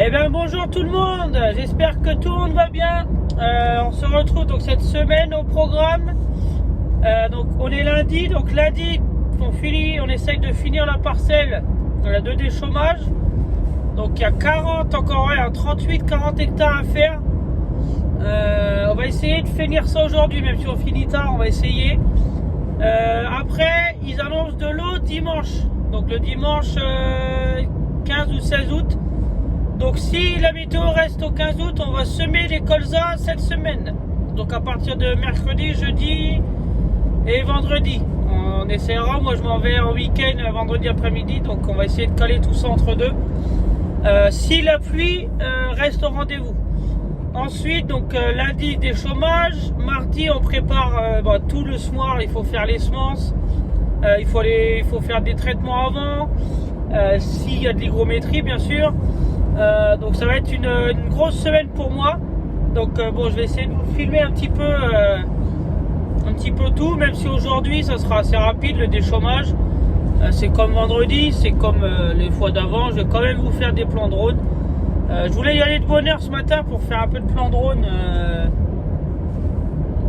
Eh bien bonjour tout le monde, j'espère que tout le monde va bien. On se retrouve donc cette semaine au programme. Donc on est lundi, donc lundi on essaye de finir la parcelle de la 2D chômage. Donc il y a 38-40 hectares à faire. On va essayer de finir ça aujourd'hui, même si on finit tard, on va essayer. Après ils annoncent de l'eau dimanche, donc le dimanche 15 ou 16 août. Donc si la météo reste au 15 août, on va semer les colzas cette semaine. Donc à partir de mercredi, jeudi et vendredi. On essaiera, moi je m'en vais en week-end vendredi après-midi, donc on va essayer de caler tout ça entre deux. Si la pluie reste au rendez-vous. Ensuite, donc lundi des chômages, mardi on prépare tout le semoir, il faut faire les semences, il faut faire des traitements avant, s'il y a de l'hygrométrie bien sûr. Donc ça va être une grosse semaine pour moi. Donc je vais essayer de vous filmer un petit peu tout, même si aujourd'hui ça sera assez rapide le déchômage. C'est comme vendredi, c'est comme les fois d'avant. Je vais quand même vous faire des plans drone. Je voulais y aller de bonne heure ce matin pour faire un peu de plan drone,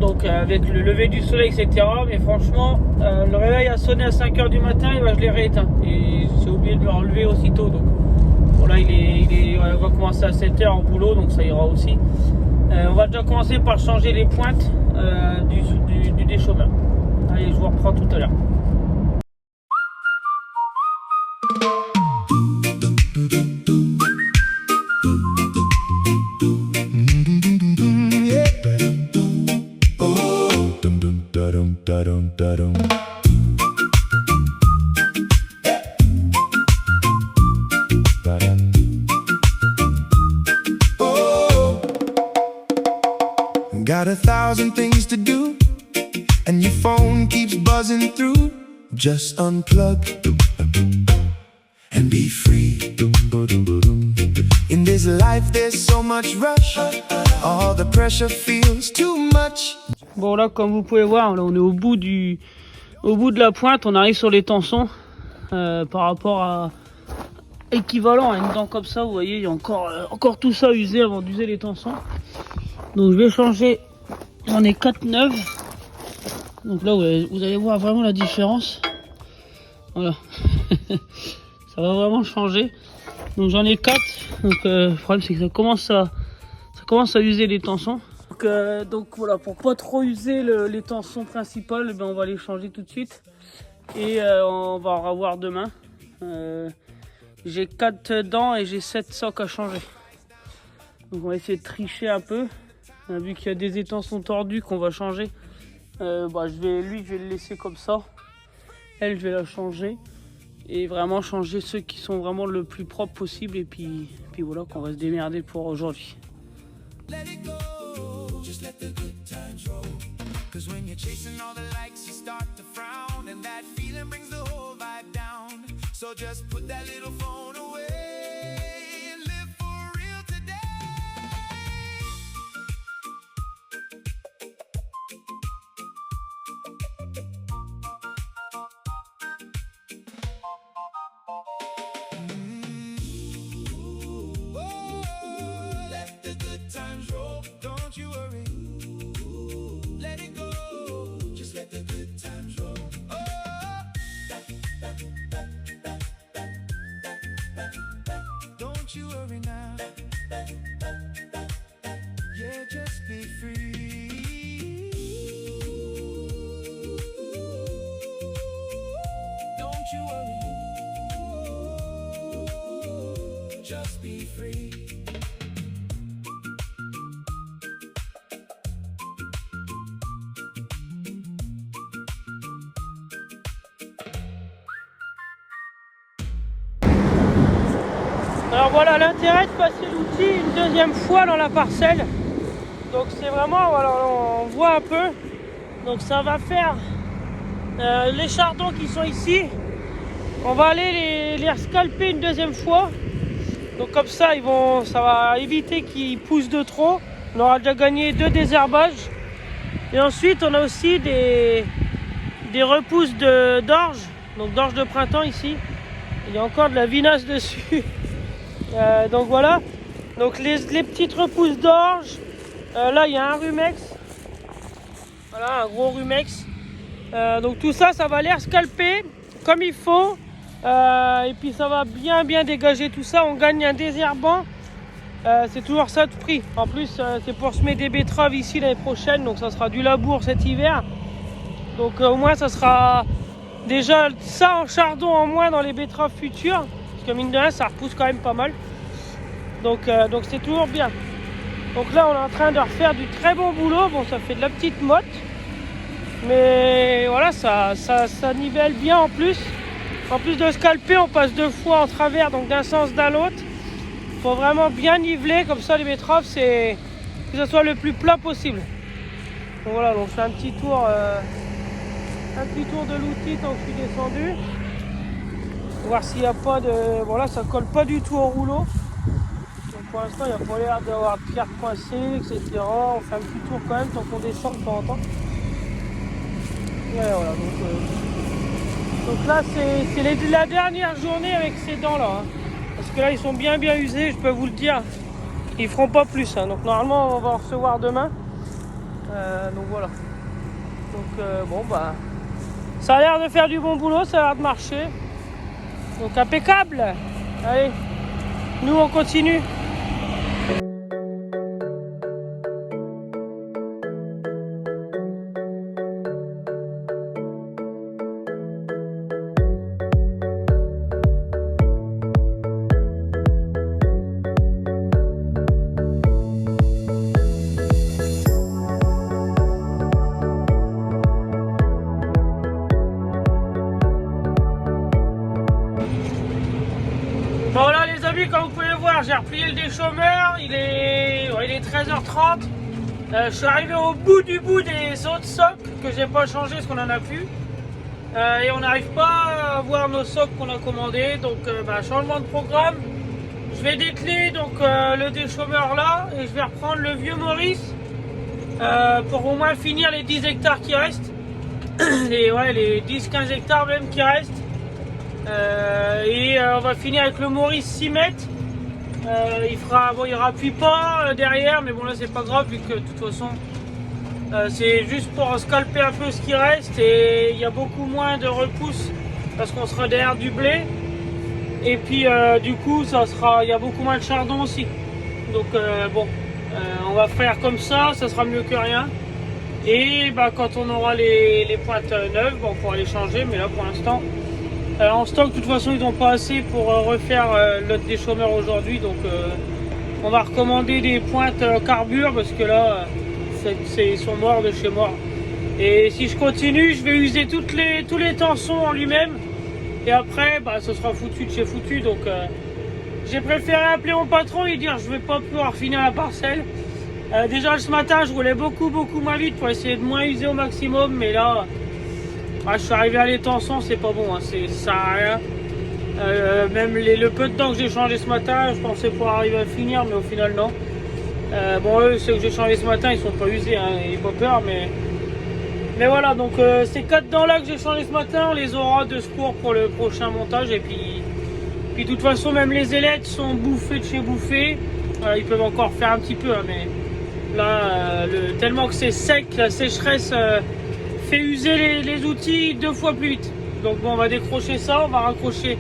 donc avec le lever du soleil etc. Mais franchement le réveil a sonné à 5h du matin et je l'ai rééteint et j'ai oublié de me relever aussitôt. Donc bon, là on va commencer à 7h en boulot, donc ça ira aussi. On va déjà commencer par changer les pointes du déchômeur. Allez, je vous reprends tout à l'heure. Got 1,000 things to do, and your phone keeps buzzing through. Just unplug and be free. In this life there's so much rush, all the pressure feels too much. Bon là comme vous pouvez voir, là on est au bout de la pointe, on arrive sur les tensons par rapport à équivalent à une dent comme ça, vous voyez il y a encore tout ça usé avant d'user les tensons. Donc je vais changer, j'en ai 4 neuves. Donc là vous allez voir vraiment la différence. Voilà. Ça va vraiment changer. Donc j'en ai 4. Donc le problème c'est que ça commence à user les tensons. Donc voilà, pour pas trop user les tensons principales, on va les changer tout de suite. Et on va en revoir demain. J'ai 4 dents et j'ai 7 socs à changer. Donc on va essayer de tricher un peu. Vu qu'il y a des étançons tordus qu'on va changer, je vais le laisser comme ça. Elle, je vais la changer et vraiment changer ceux qui sont vraiment le plus propre possible. Et puis voilà, qu'on va se démerder pour aujourd'hui. You worry now, yeah, just be free. Don't you worry, just be free. Alors voilà l'intérêt de passer l'outil une deuxième fois dans la parcelle. Donc c'est vraiment, voilà, on voit un peu. Donc ça va faire les chardons qui sont ici. On va aller les scalper une deuxième fois. Donc comme ça, ça va éviter qu'ils poussent de trop. On aura déjà gagné 2 désherbages. Et ensuite on a aussi des repousses d'orge. Donc d'orge de printemps ici. Il y a encore de la vinasse dessus. Donc voilà. Donc les petites repousses d'orge. Là il y a un rumex. Voilà, un gros rumex. Donc tout ça, ça va l'air scalper comme il faut. Et puis ça va bien dégager tout ça. On gagne un désherbant. C'est toujours ça de prix. En plus, c'est pour semer des betteraves ici l'année prochaine. Donc ça sera du labour cet hiver. Donc au moins ça sera déjà ça en chardon en moins dans les betteraves futures. Parce que mine de rien, ça repousse quand même pas mal. Donc c'est toujours bien. Donc là, on est en train de refaire du très bon boulot. Bon, ça fait de la petite motte. Mais voilà, ça nivelle bien en plus. En plus de scalper, on passe 2 fois en travers, donc d'un sens dans l'autre. Il faut vraiment bien niveler, comme ça les betteraves, c'est que ce soit le plus plat possible. Donc voilà, donc je fais un petit tour de l'outil tant que je suis descendu. Voir s'il n'y a pas de... Voilà, ça colle pas du tout au rouleau. Donc pour l'instant, il n'y a pas l'air d'avoir de pierre coincée, etc. On fait un petit tour quand même tant qu'on descend de temps en temps. Ouais, voilà, donc là, c'est la dernière journée avec ces dents-là. Hein. Parce que là, ils sont bien usés, je peux vous le dire. Ils feront pas plus. Hein. Donc normalement, on va en recevoir demain. Donc voilà. Donc bon, bah... Ça a l'air de faire du bon boulot, ça a l'air de marcher. Donc impeccable. Allez, nous on continue. Bon voilà les amis, comme vous pouvez voir, j'ai replié le déchômeur, il est 13h30. Je suis arrivé au bout des autres socles que j'ai pas changé parce qu'on en a plus. Et on n'arrive pas à voir nos socles qu'on a commandés. Donc changement de programme. Je vais dételer donc le déchômeur là et je vais reprendre le vieux Maurice pour au moins finir les 10 hectares qui restent. Les 10-15 hectares même qui restent. On va finir avec le Maurice 6 mètres. Il rappuie pas derrière, mais bon là c'est pas grave vu que de toute façon c'est juste pour scalper un peu ce qui reste et il y a beaucoup moins de repousses parce qu'on sera derrière du blé et puis du coup il y a beaucoup moins de chardon aussi. Donc on va faire comme ça sera mieux que rien. Et quand on aura les pointes neuves, on pourra les changer, mais là pour l'instant en stock, de toute façon, ils n'ont pas assez pour refaire l'autre déchômeur aujourd'hui. Donc, on va recommander des pointes carbure parce que là, ils sont morts de chez moi. Et si je continue, je vais user tous les tensons en lui-même. Et après, ce sera foutu de chez foutu. Donc, j'ai préféré appeler mon patron et dire je vais pas pouvoir finir la parcelle. Déjà, ce matin, je roulais beaucoup moins vite pour essayer de moins user au maximum. Mais là... je suis arrivé à l'étançon, c'est pas bon, hein, ça sert à rien. Même le peu de temps que j'ai changé ce matin, je pensais pouvoir arriver à finir, mais au final non. Eux, ceux que j'ai changé ce matin, ils sont pas usés, hein, ils n'ont pas peur, mais voilà, donc ces 4 dents là que j'ai changé ce matin, on les aura de secours pour le prochain montage. Et puis de toute façon, même les ailettes sont bouffées de chez bouffées. Ils peuvent encore faire un petit peu, hein, mais là, tellement que c'est sec, la sécheresse... fait user les outils 2 fois plus vite. Donc bon, on va décrocher ça, on va raccrocher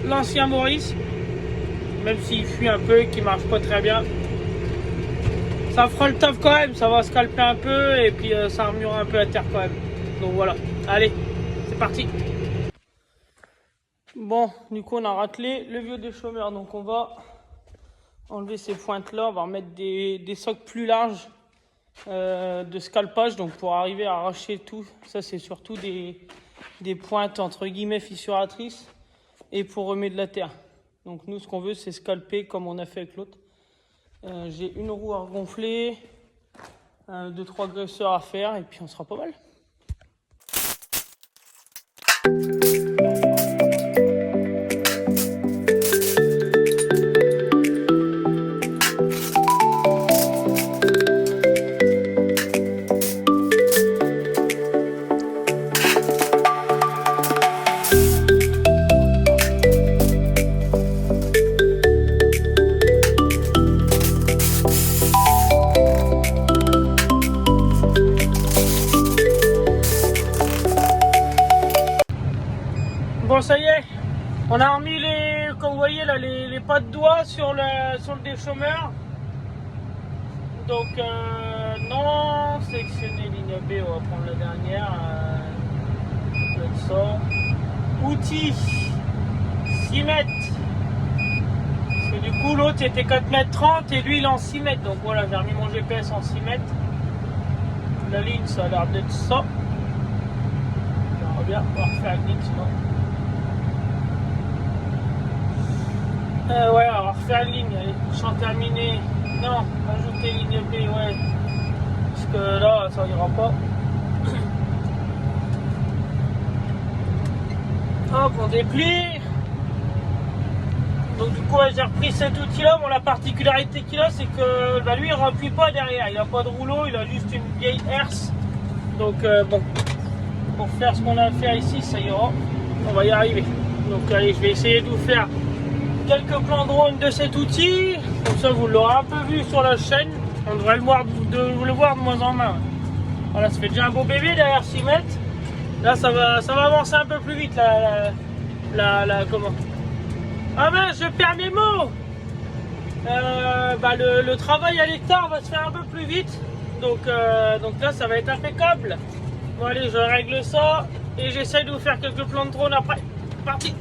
l'ancien Maurice, même s'il fuit un peu, qu'il marche pas très bien. Ça fera le taf quand même, ça va scalper un peu et puis ça remuera un peu la terre quand même. Donc voilà, allez, c'est parti. Bon, du coup on a raclé le vieux déchômeur, donc on va enlever ces pointes là, on va remettre des socles plus larges. De scalpage, donc pour arriver à arracher tout ça, c'est surtout des pointes entre guillemets fissuratrices et pour remettre de la terre. Donc nous ce qu'on veut c'est scalper comme on a fait avec l'autre. J'ai une roue à regonfler, 2-3 graisseurs à faire et puis on sera pas mal. comme vous voyez là, les pas de doigts sur le déchômeur. Donc non, sélectionner ligne B, on va prendre la dernière. Ça. Outils 6 mètres. Parce que du coup l'autre était 4 mètres 30 et lui il est en 6 mètres. Donc voilà, j'ai remis mon GPS en 6 mètres. La ligne ça a l'air d'être ça. On va bien, on va refaire une ligne sinon. Ouais, on va refaire une ligne, allez, champ terminé. Non, ajouter ligne B, ouais. Parce que là, ça ira pas. Hop, on déplie. Donc du coup, ouais, j'ai repris cet outil-là. Bon, la particularité qu'il a, c'est que bah, lui, il ne remplit pas derrière. Il n'a pas de rouleau, il a juste une vieille herse. Donc bon, pour faire ce qu'on a à faire ici, ça ira. On va y arriver. Donc allez, je vais essayer de vous faire quelques plans drone de cet outil, comme ça vous l'aurez un peu vu sur la chaîne, on devrait le voir de moins en moins. Voilà, ça fait déjà un beau bébé derrière 6 mètres. Là ça va avancer un peu plus vite comment. Ah mince, je perds mes mots. Le travail à l'hectare va se faire un peu plus vite, donc là ça va être impeccable. Bon allez, je règle ça et j'essaye de vous faire quelques plans de drone après. C'est parti.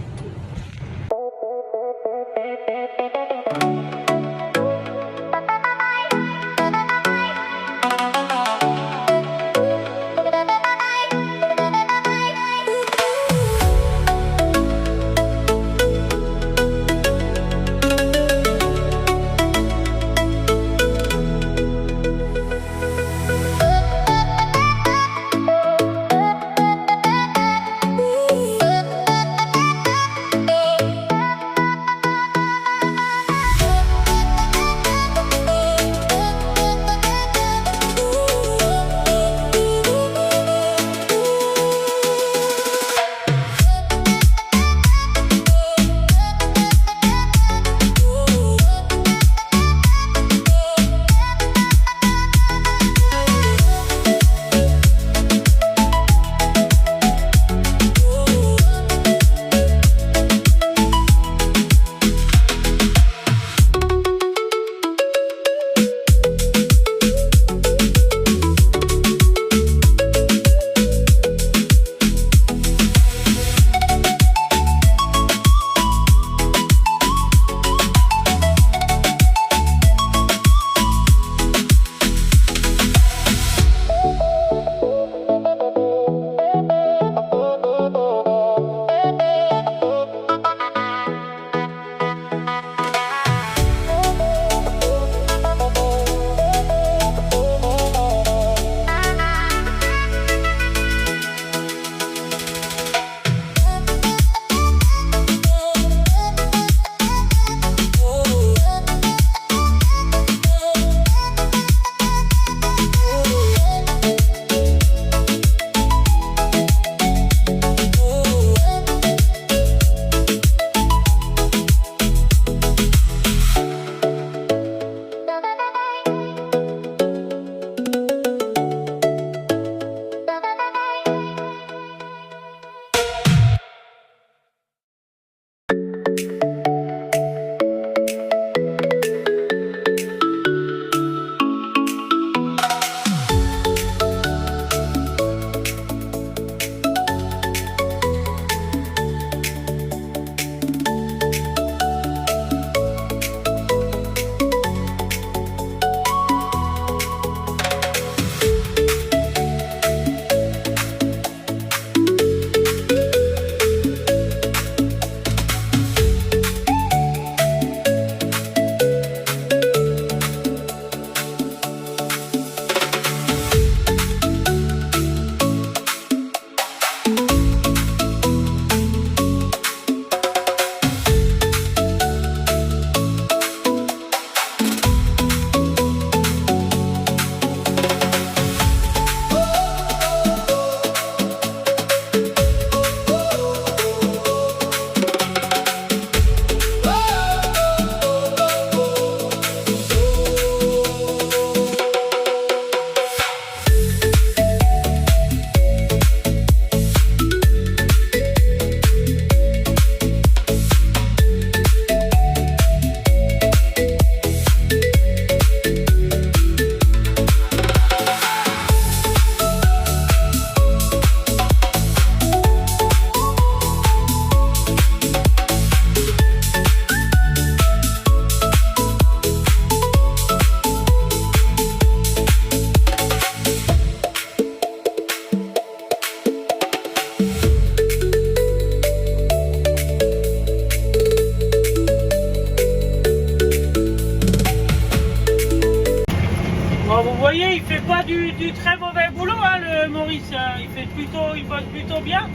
il fait pas du très mauvais boulot, hein, le Maurice. Il bosse plutôt bien.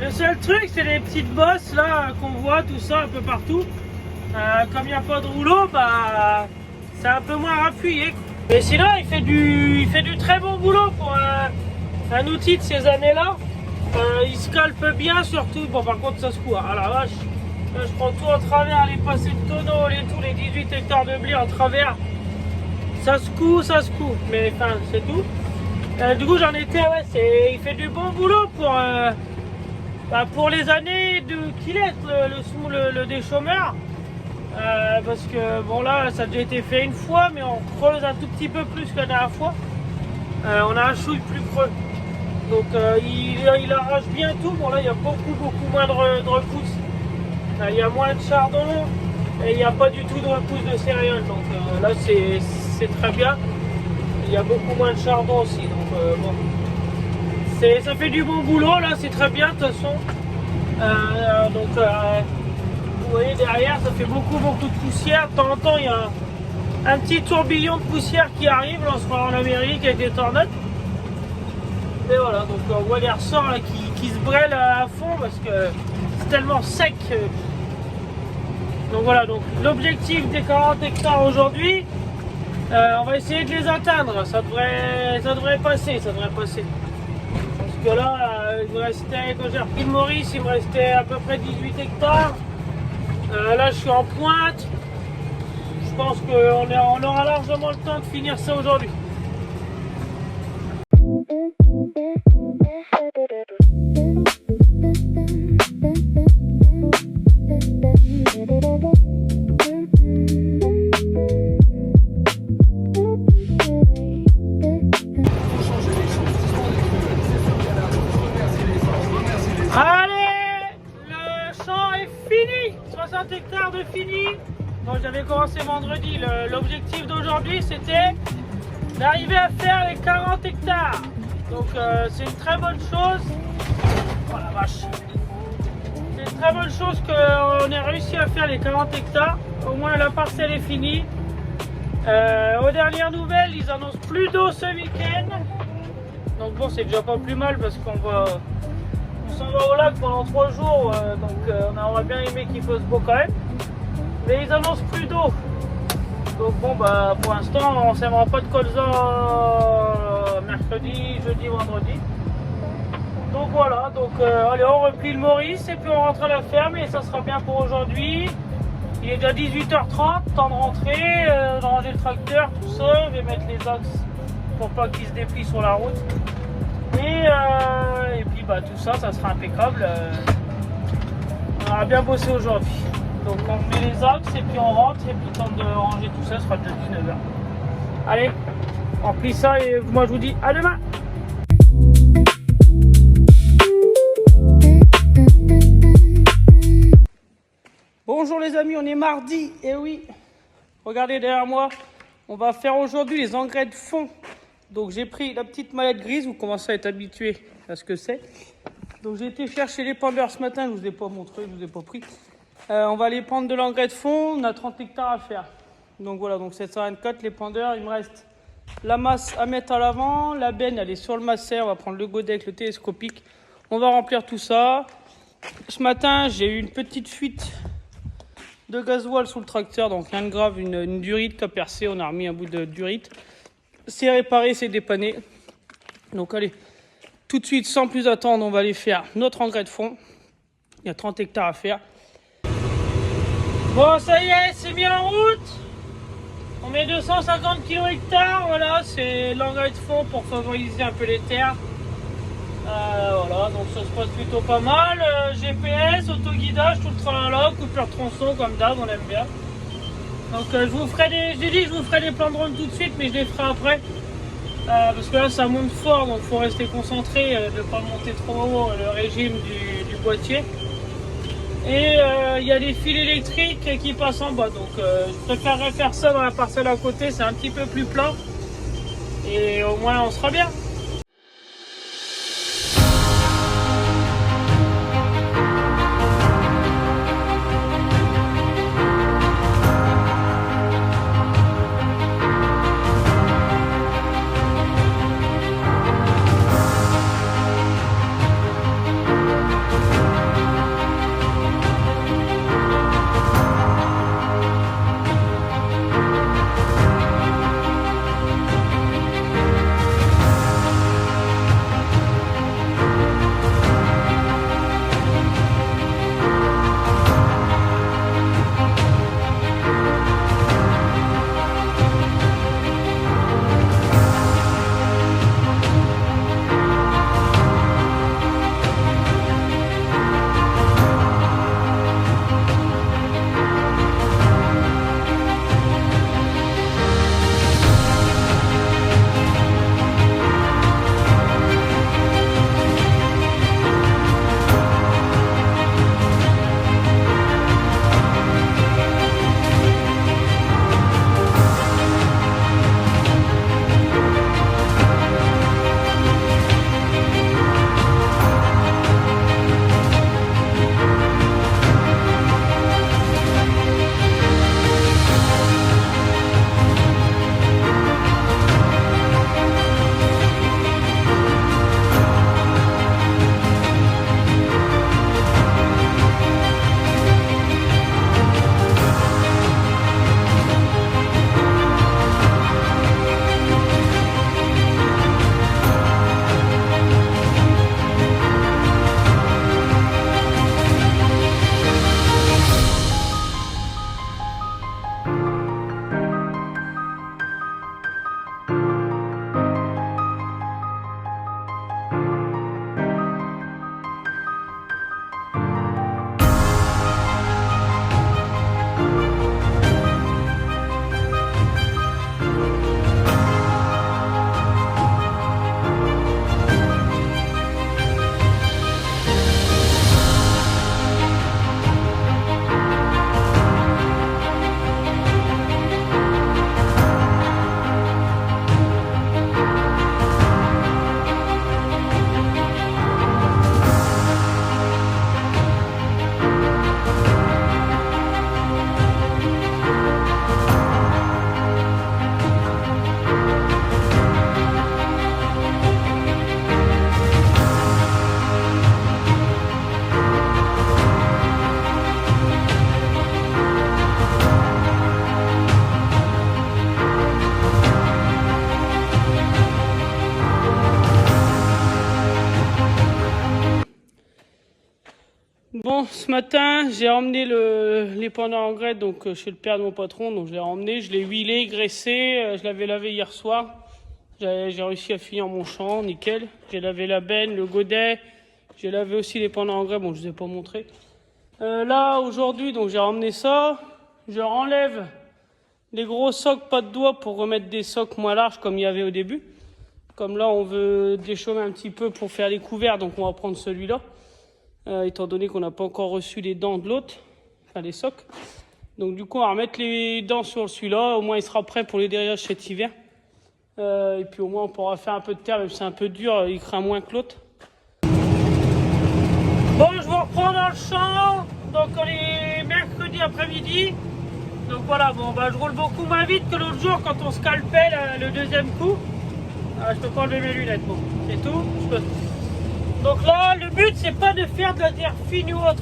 Le seul truc, c'est les petites bosses là qu'on voit, tout ça un peu partout. Comme il n'y a pas de rouleau, bah c'est un peu moins appuyé. Mais sinon, il fait du très bon boulot pour un outil de ces années-là. Il scalpe bien, surtout. Bon, par contre, ça se court. Ah la vache, là, je prends tout en travers, les passés de tonneau, les 18 hectares de blé en travers. Ça se coud, mais enfin, c'est tout. Du coup, j'en étais, ouais, il fait du bon boulot pour les années qu'il est, le déchômeur. Parce que bon là ça a déjà été fait une fois, mais on creuse un tout petit peu plus que la dernière fois. On a un chouille plus creux, donc il arrache bien tout. Bon là il y a beaucoup moins de repousses, il y a moins de chardon et il n'y a pas du tout de repousse de céréales, donc là c'est très bien. Il y a beaucoup moins de chardon aussi, donc bon, ça fait du bon boulot là, c'est très bien de toute façon. Vous voyez derrière, ça fait beaucoup de poussière. De temps en temps, il y a un petit tourbillon de poussière qui arrive. Là, on se croit en Amérique avec des tornades. Et voilà, donc on voit les ressorts là, qui se brêlent à fond parce que c'est tellement sec. Donc voilà, donc l'objectif des 40 hectares aujourd'hui, on va essayer de les atteindre. Ça devrait passer. Parce que là, il me restait, quand j'ai repris le Maurice, il me restait à peu près 18 hectares. Là je suis en pointe, je pense qu'on aura largement le temps de finir ça aujourd'hui. Allez, le champ est fini, 60 hectares de fini. Bon, j'avais commencé vendredi, l'objectif d'aujourd'hui c'était d'arriver à faire les 40 hectares. Donc c'est une très bonne chose. Oh la vache. C'est une très bonne chose qu'on ait réussi à faire les 40 hectares. Au moins la parcelle est finie. Aux dernières nouvelles, ils annoncent plus d'eau ce week-end. Donc bon, c'est déjà pas plus mal parce qu'on s'en va au lac pendant 3 jours. Donc on aurait bien aimé qu'il fasse beau quand même. Mais ils annoncent plus d'eau. Donc bon, bah pour l'instant, on ne sèmera pas de colza mercredi, jeudi, vendredi. Donc voilà, donc allez, on replie le Maurice et puis on rentre à la ferme et ça sera bien pour aujourd'hui. Il est déjà 18h30, temps de rentrer, de ranger le tracteur, tout ça. Je vais mettre les axes pour pas qu'il se déplie sur la route. Et puis bah tout ça, ça sera impeccable. On aura bien bossé aujourd'hui. Donc on met les axes et puis on rentre et puis le temps de ranger tout ça, sera déjà 19h. Allez, on replie ça et moi je vous dis à demain. Bonjour les amis, on est mardi, et oui, regardez derrière moi, on va faire aujourd'hui les engrais de fond. Donc j'ai pris la petite mallette grise, vous commencez à être habitué à ce que c'est. Donc j'ai été chercher les pendeurs ce matin, je ne vous ai pas montré, je ne vous ai pas pris. On va aller prendre de l'engrais de fond, on a 30 hectares à faire. Donc voilà, donc 724, les pendeurs, il me reste la masse à mettre à l'avant, la benne elle est sur le masser, on va prendre le godet avec le télescopique. On va remplir tout ça. Ce matin j'ai eu une petite fuite de gasoil sous le tracteur, donc rien de grave, une durite qui a percé, on a remis un bout de durite. C'est réparé, c'est dépanné. Donc allez, tout de suite, sans plus attendre, on va aller faire notre engrais de fond. Il y a 30 hectares à faire. Bon, ça y est, c'est mis en route. On met 250 kg hectare, voilà, c'est l'engrais de fond pour favoriser un peu les terres. Voilà, donc ça se passe plutôt pas mal. GPS, autoguidage, tout le tralala, coupure tronçon comme d'hab, on aime bien. Donc je vous ferai des plans de drone tout de suite, mais je les ferai après. Parce que là ça monte fort, donc il faut rester concentré, de ne pas monter trop haut le régime du boîtier. Et il y a des fils électriques qui passent en bas, donc je préférerais faire ça dans la parcelle à côté, c'est un petit peu plus plat. Et au moins on sera bien. ce matin, j'ai emmené l'épandeur en grès donc chez le père de mon patron. Donc je l'ai emmené, je l'ai huilé, graissé, je l'avais lavé hier soir. J'ai réussi à finir mon champ, nickel. J'ai lavé la benne, le godet. J'ai lavé aussi l'épandeur en grès, bon je vous ai pas montré. Là aujourd'hui, donc j'ai ramené ça. Je renlève les gros socs pas de doigts pour remettre des socs moins larges comme il y avait au début. Comme là on veut déchaumer un petit peu pour faire les couverts, donc on va prendre celui-là. Étant donné qu'on n'a pas encore reçu les dents de l'autre, enfin les socs. Donc du coup on va remettre les dents sur celui-là, au moins il sera prêt pour les derrière cet hiver. Et puis au moins on pourra faire un peu de terre, même si c'est un peu dur, il craint moins que l'autre. Bon, je vous reprends dans le champ, donc on est mercredi après-midi. Donc voilà, bon bah je roule beaucoup moins vite que l'autre jour quand on scalpait le deuxième coup. Je peux pas enlever mes lunettes, bon, c'est tout. Donc là, le but, c'est pas de faire de la terre fine ou autre.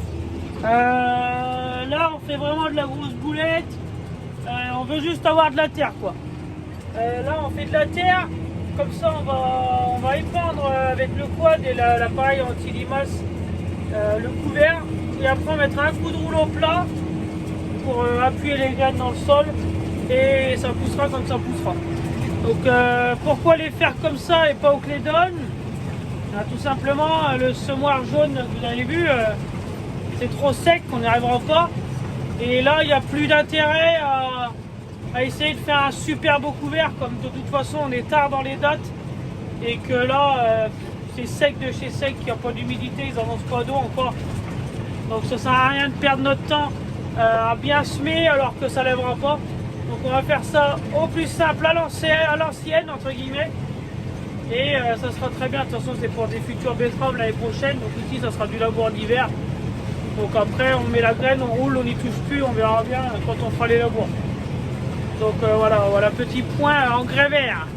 Là, on fait vraiment de la grosse boulette. On veut juste avoir de la terre, quoi. Là, on fait de la terre. Comme ça, on va épandre avec le quad et l'appareil anti-limace le couvert. Et après, on mettra un coup de rouleau plat pour appuyer les graines dans le sol. Et ça poussera comme ça poussera. Donc, pourquoi les faire comme ça et pas au clédone? Tout simplement, le semoir jaune, vous avez vu, c'est trop sec, on n'y arrivera pas. Et là, il n'y a plus d'intérêt à essayer de faire un super beau couvert, comme de toute façon, on est tard dans les dates. Et que là, c'est sec de chez sec, il n'y a pas d'humidité, ils n'avancent pas d'eau encore. Donc ça ne sert à rien de perdre notre temps à bien semer alors que ça ne lèvera pas. Donc on va faire ça au plus simple, à l'ancienne, entre guillemets. Et ça sera très bien, de toute façon c'est pour des futures betteraves l'année prochaine, donc ici ça sera du labour d'hiver. Donc après on met la graine, on roule, on n'y touche plus, on verra bien quand on fera les labours. Donc voilà, petit point engrais vert.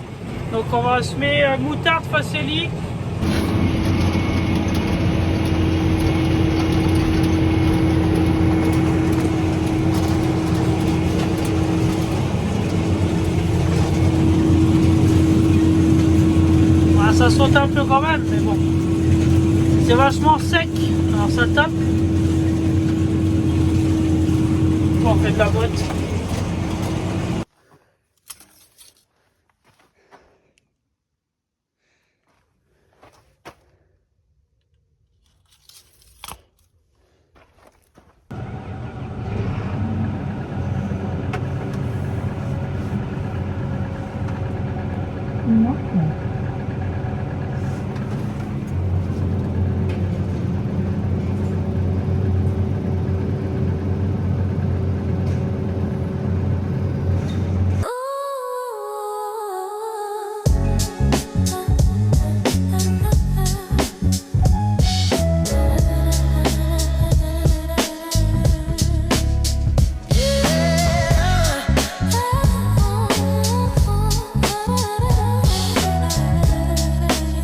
Donc on va semer moutarde, facélie. Ça saute un peu quand même, mais bon. C'est vachement sec, alors ça tape. Bon, on fait de la boîte.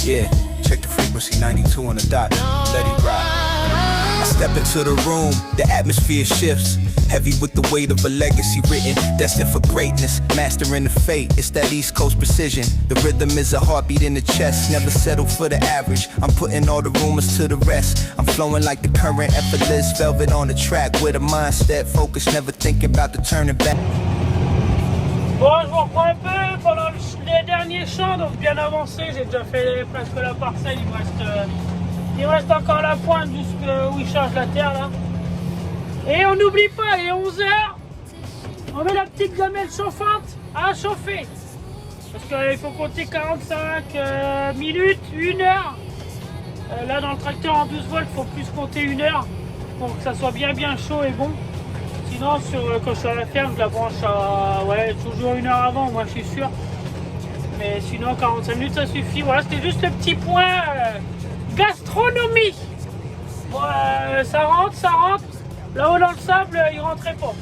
Yeah, check the frequency, 92 on the dot, let it ride. I step into the room, the atmosphere shifts. Heavy with the weight of a legacy written, destined for greatness, mastering the fate. It's that East Coast precision. The rhythm is a heartbeat in the chest, never settle for the average. I'm putting all the rumors to the rest. I'm flowing like the current, effortless velvet on the track, with a mindset focused, never thinking about the turning back. Bon, je vous reprends un peu pendant les derniers champs, donc bien avancé. J'ai déjà fait presque la parcelle. Il me reste encore la pointe jusqu'où il charge la terre là. Et on n'oublie pas, il est 11 h. On met la petite gamelle chauffante à chauffer. Parce qu'il faut compter 45 minutes, 1 heure. Là dans le tracteur en 12 volts, il faut plus compter 1 heure pour que ça soit bien chaud et bon. Sinon, quand je suis à la ferme, je la branche à toujours 1 heure avant, moi je suis sûr. Mais sinon, 45 minutes, ça suffit. Voilà, c'était juste le petit point gastronomie. Bon, ça rentre. Là-haut dans le sable, il rentrait pas.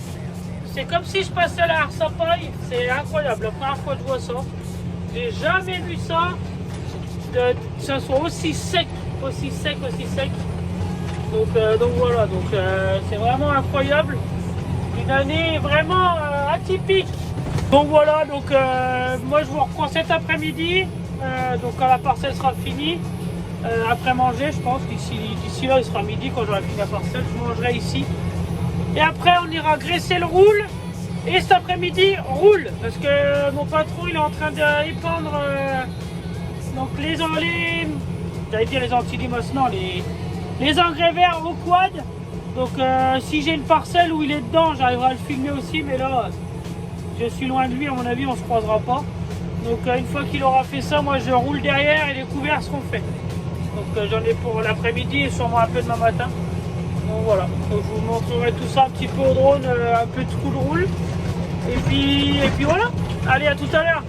C'est comme si je passais à la harsapaille. C'est incroyable. La première fois que je vois ça, j'ai jamais vu ça. Que ça soit aussi sec. Donc voilà, c'est vraiment incroyable. Une année vraiment atypique. Donc voilà, moi je vous reprends cet après-midi, donc quand la parcelle sera finie. après manger, je pense. D'ici là, il sera midi quand j'aurai fini la parcelle. Je mangerai ici. Et après, on ira graisser le roule. Et cet après-midi, roule. Parce que mon patron, il est en train d'épandre donc j'allais dire les antilimos, non, les engrais verts au quad. Donc si j'ai une parcelle où il est dedans, j'arriverai à le filmer aussi. Mais là, je suis loin de lui, à mon avis, on se croisera pas. Donc une fois qu'il aura fait ça, moi je roule derrière et les couverts seront faits. Donc j'en ai pour l'après-midi et sûrement un peu demain matin. Donc voilà, donc, je vous montrerai tout ça un petit peu au drone, un peu de tout le roule. Et puis voilà, allez, à tout à l'heure.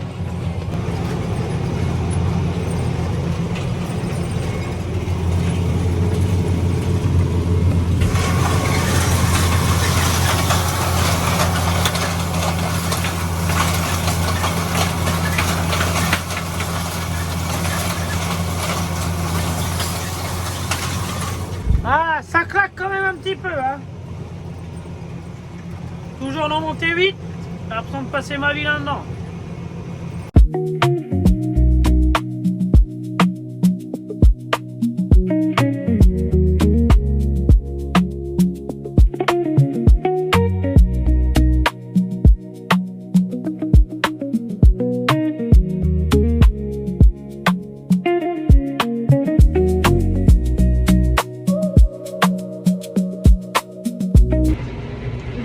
Ah, ça claque quand même un petit peu, hein. Toujours dans mon T8, j'ai l'impression de passer ma vie là-dedans.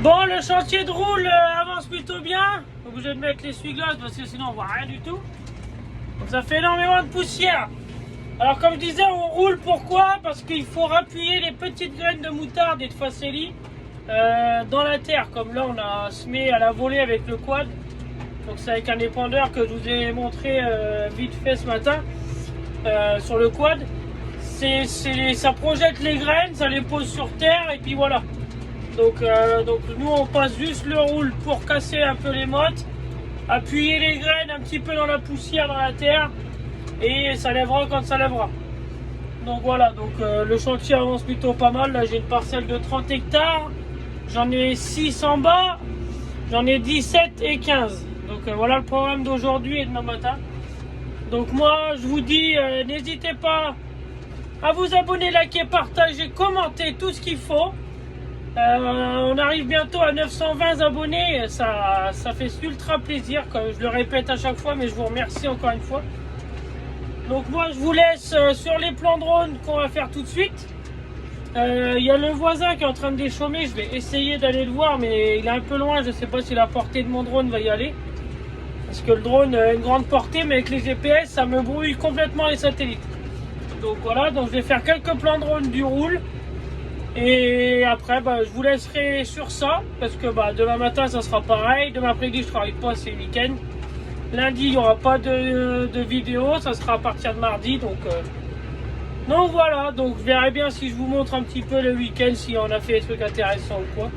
Bon, le chantier de roule avance plutôt bien. Obligé de mettre l'essuie-glace parce que sinon on voit rien du tout. Donc ça fait énormément de poussière. Alors comme je disais, on roule pourquoi? Parce qu'il faut appuyer les petites graines de moutarde et de facélie dans la terre. Comme là on a semé à la volée avec le quad. Donc c'est avec un épandeur que je vous ai montré vite fait ce matin sur le quad. Ça projette les graines, ça les pose sur terre et puis voilà. Donc nous on passe juste le roule pour casser un peu les mottes, appuyer les graines un petit peu dans la poussière, dans la terre, et ça lèvera quand ça lèvera. Donc voilà, donc le chantier avance plutôt pas mal. Là j'ai une parcelle de 30 hectares, j'en ai 6 en bas, j'en ai 17 et 15. Donc voilà le programme d'aujourd'hui et demain matin. Donc moi je vous dis, n'hésitez pas à vous abonner, liker, partager, commenter tout ce qu'il faut. On arrive bientôt à 920 abonnés, ça fait ultra plaisir, comme je le répète à chaque fois, mais je vous remercie encore une fois. Donc moi je vous laisse sur les plans drone qu'on va faire tout de suite. Il y a le voisin qui est en train de déchaumer, je vais essayer d'aller le voir, mais il est un peu loin, je ne sais pas si la portée de mon drone va y aller. Parce que le drone a une grande portée, mais avec les GPS ça me brouille complètement les satellites. Donc voilà, donc je vais faire quelques plans drone du roule. Et après je vous laisserai sur ça parce que demain matin ça sera pareil, demain après-midi je travaille pas, c'est le week-end. Lundi il n'y aura pas de vidéo, ça sera à partir de mardi, donc voilà, donc je verrai bien si je vous montre un petit peu le week-end si on a fait des trucs intéressants ou quoi.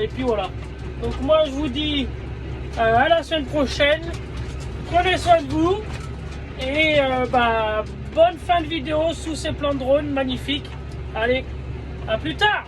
Et puis voilà, donc moi je vous dis à la semaine prochaine, prenez soin de vous et bonne fin de vidéo sous ces plans de drone magnifiques. Allez, à plus tard!